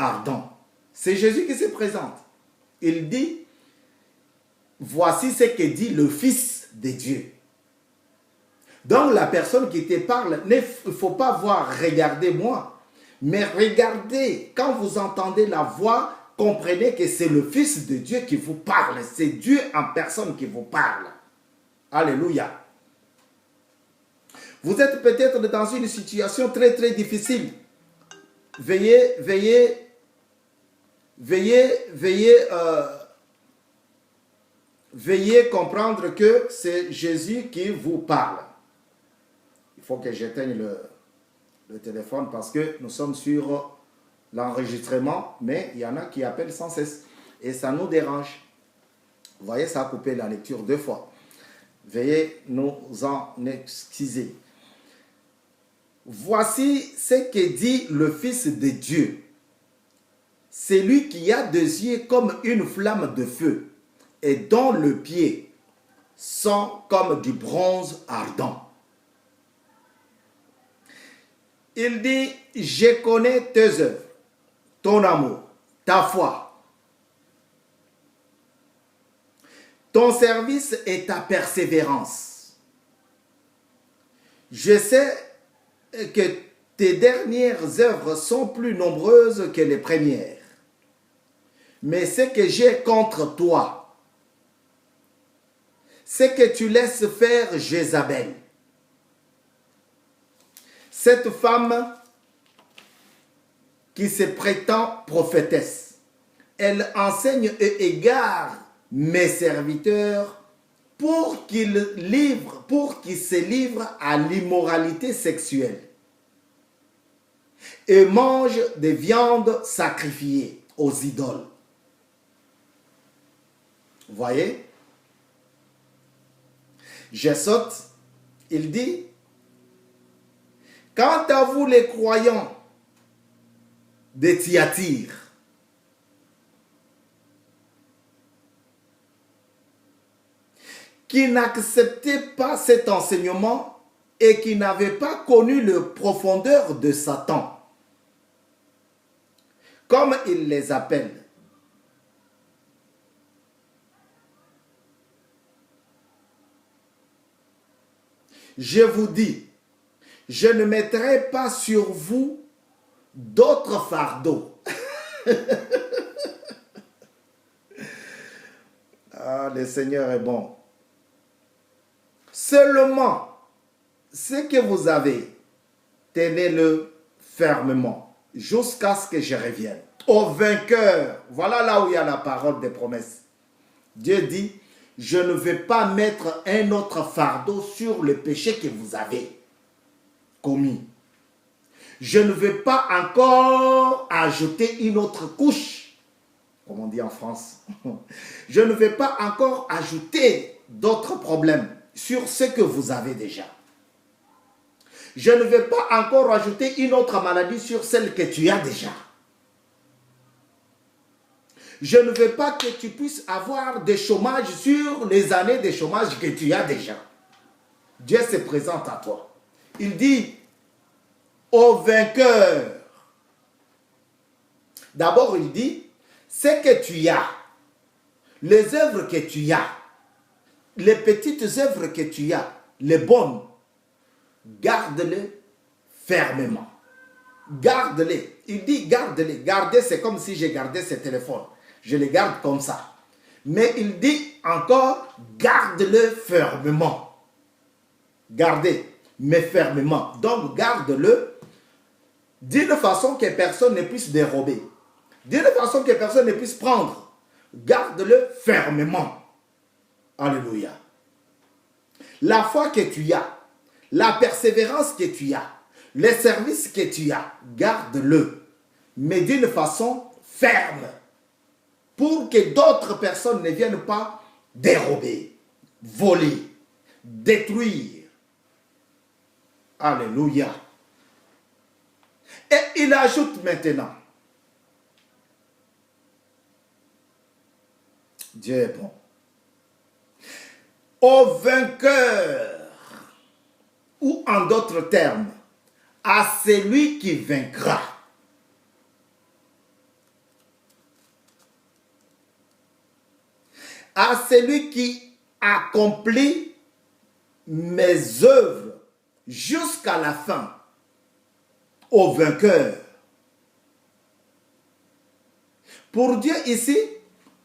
ardent. C'est Jésus qui se présente. Il dit, voici ce que dit le Fils de Dieu. Donc la personne qui te parle, il ne faut pas voir, regardez-moi, mais regardez, quand vous entendez la voix, comprenez que c'est le Fils de Dieu qui vous parle. C'est Dieu en personne qui vous parle. Alléluia. Vous êtes peut-être dans une situation très très difficile. Veuillez comprendre que c'est Jésus qui vous parle. Il faut que j'éteigne le téléphone parce que nous sommes sur l'enregistrement, mais il y en a qui appellent sans cesse et ça nous dérange. Vous voyez, ça a coupé la lecture 2 fois. Veuillez nous en excuser. Voici ce que dit le Fils de Dieu. C'est lui qui a des yeux comme une flamme de feu et dont le pied sont comme du bronze ardent. Il dit, je connais tes œuvres, ton amour, ta foi, ton service et ta persévérance. Je sais que tes dernières œuvres sont plus nombreuses que les premières. Mais ce que j'ai contre toi, c'est que tu laisses faire Jézabel. Cette femme qui se prétend prophétesse, elle enseigne et égare mes serviteurs pour qu'ils se livrent à l'immoralité sexuelle et mangent des viandes sacrifiées aux idoles. Vous voyez? Je saute, il dit, quant à vous les croyants de Thyatire, qui n'acceptaient pas cet enseignement et qui n'avaient pas connu la profondeur de Satan, comme il les appelle. Je vous dis, je ne mettrai pas sur vous d'autres fardeaux. Ah, le Seigneur est bon. Seulement, ce que vous avez, tenez-le fermement, jusqu'à ce que je revienne. Au vainqueur, voilà là où il y a la parole des promesses. Dieu dit, je ne vais pas mettre un autre fardeau sur le péché que vous avez commis. Je ne vais pas encore ajouter une autre couche, comme on dit en France. Je ne vais pas encore ajouter d'autres problèmes sur ce que vous avez déjà. Je ne vais pas encore ajouter une autre maladie sur celle que tu as déjà. Je ne veux pas que tu puisses avoir des chômages sur les années de chômage que tu as déjà. Dieu se présente à toi. Il dit, au vainqueur. D'abord, il dit, ce que tu as, les œuvres que tu as, les petites œuvres que tu as, les bonnes, garde-les fermement. Garde-les. Il dit garde-les. Garder, c'est comme si j'ai gardé ce téléphone. Je les garde comme ça. Mais il dit encore, garde-le fermement. Gardez, mais fermement. Donc, garde-le d'une façon que personne ne puisse dérober. D'une façon que personne ne puisse prendre. Garde-le fermement. Alléluia. La foi que tu as, la persévérance que tu as, les services que tu as, garde-le. Mais d'une façon ferme. Pour que d'autres personnes ne viennent pas dérober, voler, détruire. Alléluia. Et il ajoute maintenant, Dieu est bon. Au vainqueur, ou en d'autres termes, à celui qui vaincra. à celui qui accomplit mes œuvres jusqu'à la fin, au vainqueur. Pour Dieu ici,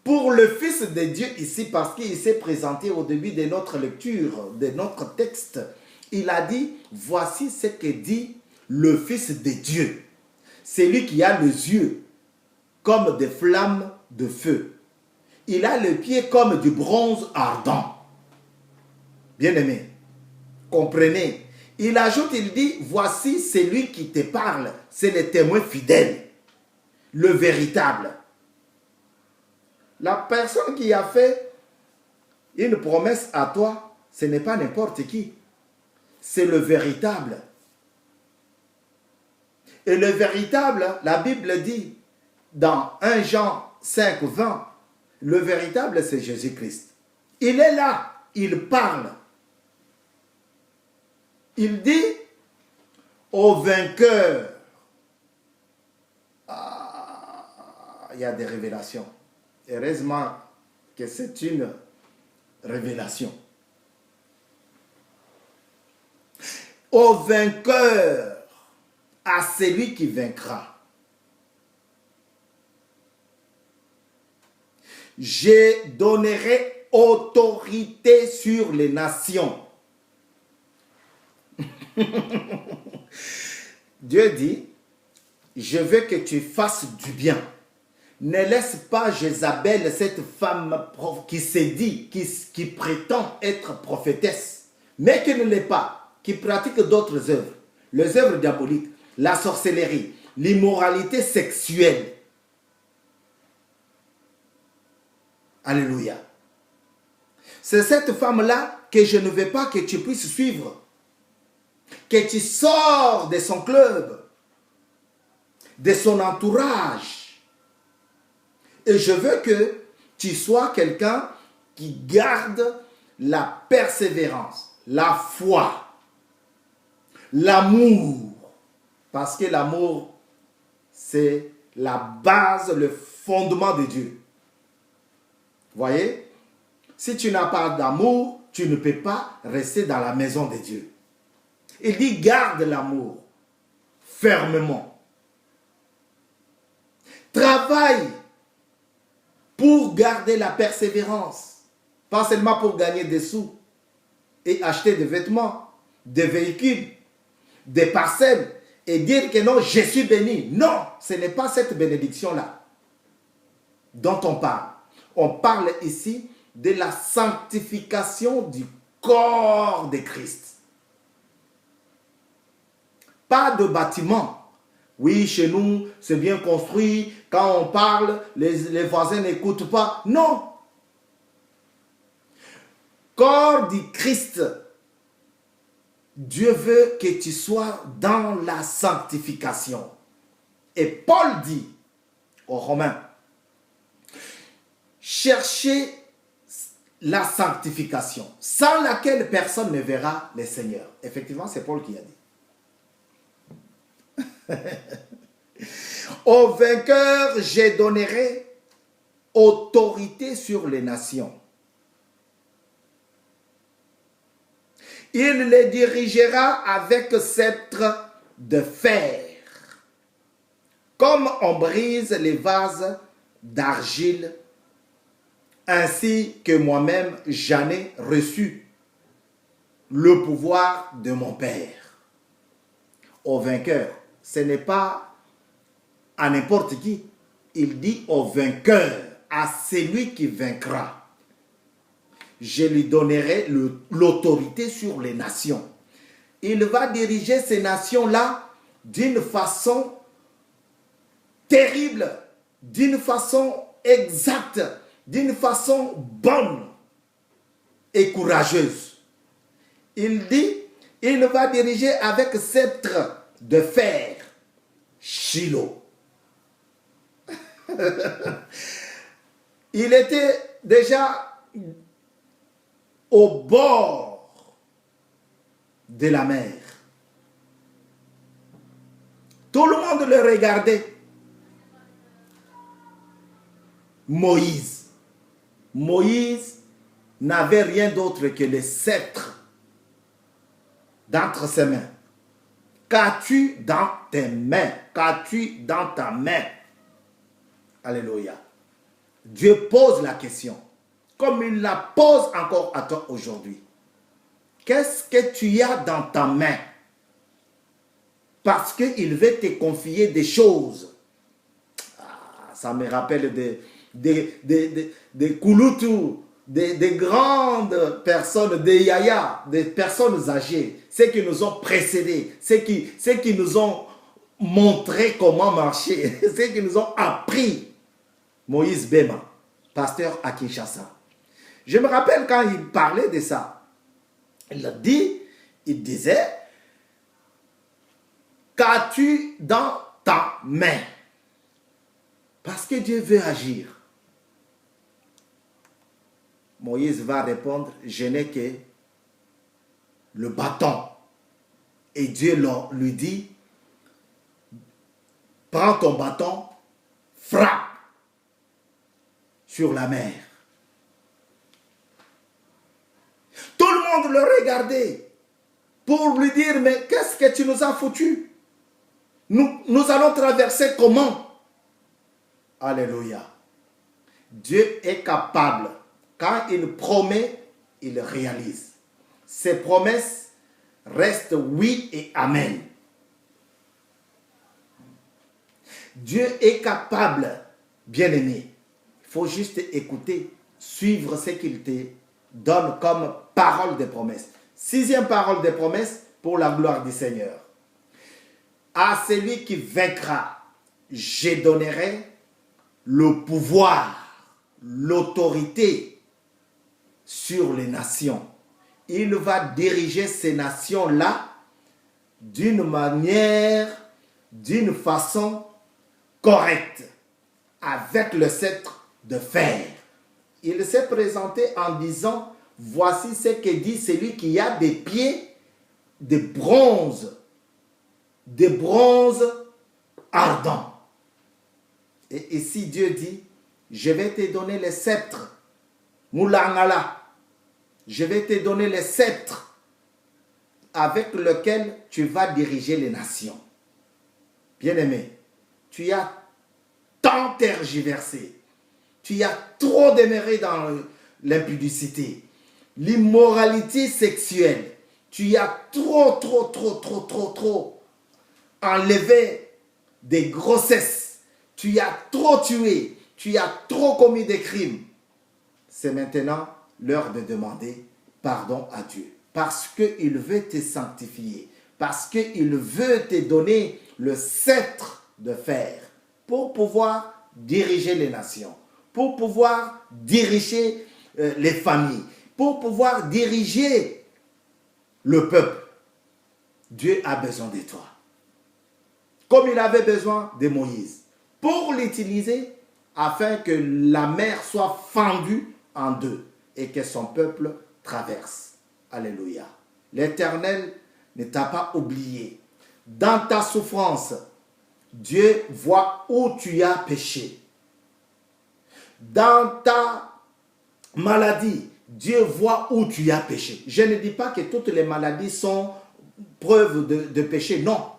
pour le Fils de Dieu ici, parce qu'il s'est présenté au début de notre lecture, de notre texte, il a dit, voici ce que dit le Fils de Dieu. C'est lui qui a les yeux comme des flammes de feu. Il a les pieds comme du bronze ardent. Bien-aimé, comprenez. Il ajoute, il dit, voici celui qui te parle. C'est le témoin fidèle, le véritable. La personne qui a fait une promesse à toi, ce n'est pas n'importe qui. C'est le véritable. Et le véritable, la Bible dit, dans 1 Jean 5, 20, le véritable, c'est Jésus-Christ. Il est là, il parle. Il dit au vainqueur. Il y a des révélations. Heureusement que c'est une révélation. Au vainqueur, à celui qui vaincra. Je donnerai autorité sur les nations. Dieu dit, je veux que tu fasses du bien. Ne laisse pas Jézabel, cette femme qui s'est dit, qui prétend être prophétesse, mais qui ne l'est pas, qui pratique d'autres œuvres, les œuvres diaboliques, la sorcellerie, l'immoralité sexuelle. Alléluia. C'est cette femme-là que je ne veux pas que tu puisses suivre. Que tu sors de son club, de son entourage. Et je veux que tu sois quelqu'un qui garde la persévérance, la foi, l'amour. Parce que l'amour, c'est la base, le fondement de Dieu. Voyez? Si tu n'as pas d'amour, tu ne peux pas rester dans la maison de Dieu. Il dit garde l'amour fermement. Travaille pour garder la persévérance. Pas seulement pour gagner des sous et acheter des vêtements, des véhicules, des parcelles et dire que non, je suis béni. Non, ce n'est pas cette bénédiction-là dont on parle. On parle ici de la sanctification du corps de Christ. Pas de bâtiment. Oui, chez nous, c'est bien construit. Quand on parle, les voisins n'écoutent pas. Non. Corps du Christ. Dieu veut que tu sois dans la sanctification. Et Paul dit aux Romains, cherchez la sanctification, sans laquelle personne ne verra le Seigneur. Effectivement, c'est Paul qui a dit. Au vainqueur, je donnerai autorité sur les nations. Il les dirigera avec sceptre de fer, comme on brise les vases d'argile, ainsi que moi-même j'en ai reçu le pouvoir de mon Père. Au vainqueur, ce n'est pas à n'importe qui. Il dit au vainqueur, à celui qui vaincra. Je lui donnerai l'autorité sur les nations. Il va diriger ces nations-là d'une façon terrible, d'une façon exacte, d'une façon bonne et courageuse. Il dit, il va diriger avec sceptre de fer, Shiloh. Il était déjà au bord de la mer. Tout le monde le regardait. Moïse, Moïse n'avait rien d'autre que le sceptre d'entre ses mains. Qu'as-tu dans tes mains? Qu'as-tu dans ta main? Alléluia. Dieu pose la question, comme il la pose encore à toi aujourd'hui. Qu'est-ce que tu as dans ta main? Parce qu'il veut te confier des choses. Ah, ça me rappelle des Kouloutou, des grandes personnes, des yaya, des personnes âgées, ceux qui nous ont précédés, ceux qui nous ont montré comment marcher, ceux qui nous ont appris. Moïse Bema, pasteur à Kinshasa. Je me rappelle quand il parlait de ça, il disait, qu'as-tu dans ta main? Parce que Dieu veut agir. Moïse va répondre, je n'ai que le bâton. Et Dieu lui dit, prends ton bâton, frappe sur la mer. Tout le monde le regardait pour lui dire, mais qu'est-ce que tu nous as foutu? Nous allons traverser comment? Alléluia. Dieu est capable. Quand il promet, il réalise. Ses promesses restent oui et amen. Dieu est capable, bien-aimé. Il faut juste écouter, suivre ce qu'il te donne comme parole de promesse. 6e parole de promesse pour la gloire du Seigneur. À celui qui vaincra, je donnerai le pouvoir, l'autorité sur les nations. Il va diriger ces nations-là d'une manière, d'une façon correcte, avec le sceptre de fer. Il s'est présenté en disant, voici ce que dit celui qui a des pieds de bronze ardent. Et ici Dieu dit, je vais te donner les sceptres, Moulangala, je vais te donner les sceptres avec lequel tu vas diriger les nations. Bien-aimé, tu as tant tergiversé, tu as trop demeuré dans l'impudicité, l'immoralité sexuelle, tu as trop enlevé des grossesses, tu as trop tué, tu as trop commis des crimes. C'est maintenant l'heure de demander pardon à Dieu. Parce qu'il veut te sanctifier. Parce qu'il veut te donner le sceptre de fer pour pouvoir diriger les nations, pour pouvoir diriger les familles, pour pouvoir diriger le peuple. Dieu a besoin de toi. Comme il avait besoin de Moïse, pour l'utiliser afin que la mer soit fendue en deux et que son peuple traverse. Alléluia. L'Éternel ne t'a pas oublié. Dans ta souffrance, Dieu voit où tu as péché. Dans ta maladie, Dieu voit où tu as péché. Je ne dis pas que toutes les maladies sont preuve de péché. Non,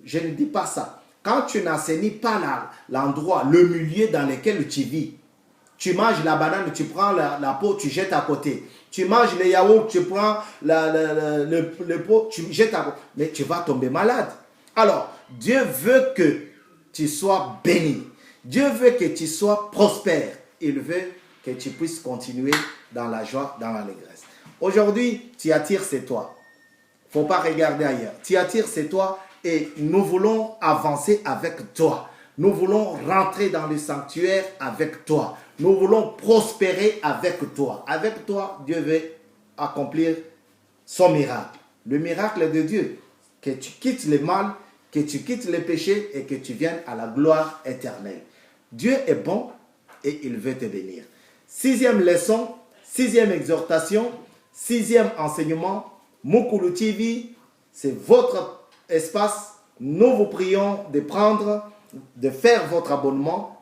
je ne dis pas ça. Quand tu n'assainis pas l'endroit, le milieu dans lequel tu vis, tu manges la banane, tu prends la peau, tu jettes à côté. Tu manges le yaourt, tu prends le pot, tu jettes à côté. Mais tu vas tomber malade. Alors, Dieu veut que tu sois béni. Dieu veut que tu sois prospère. Il veut que tu puisses continuer dans la joie, dans l'allégresse. Aujourd'hui, tu attires, c'est toi. Il ne faut pas regarder ailleurs. Tu attires, c'est toi. Et nous voulons avancer avec toi. Nous voulons rentrer dans le sanctuaire avec toi. Nous voulons prospérer avec toi. Avec toi, Dieu veut accomplir son miracle. Le miracle de Dieu, que tu quittes le mal, que tu quittes le péché et que tu viennes à la gloire éternelle. Dieu est bon et il veut te bénir. 6e leçon, 6e exhortation, 6e enseignement. Mukulu TV, c'est votre espace. Nous vous prions de faire votre abonnement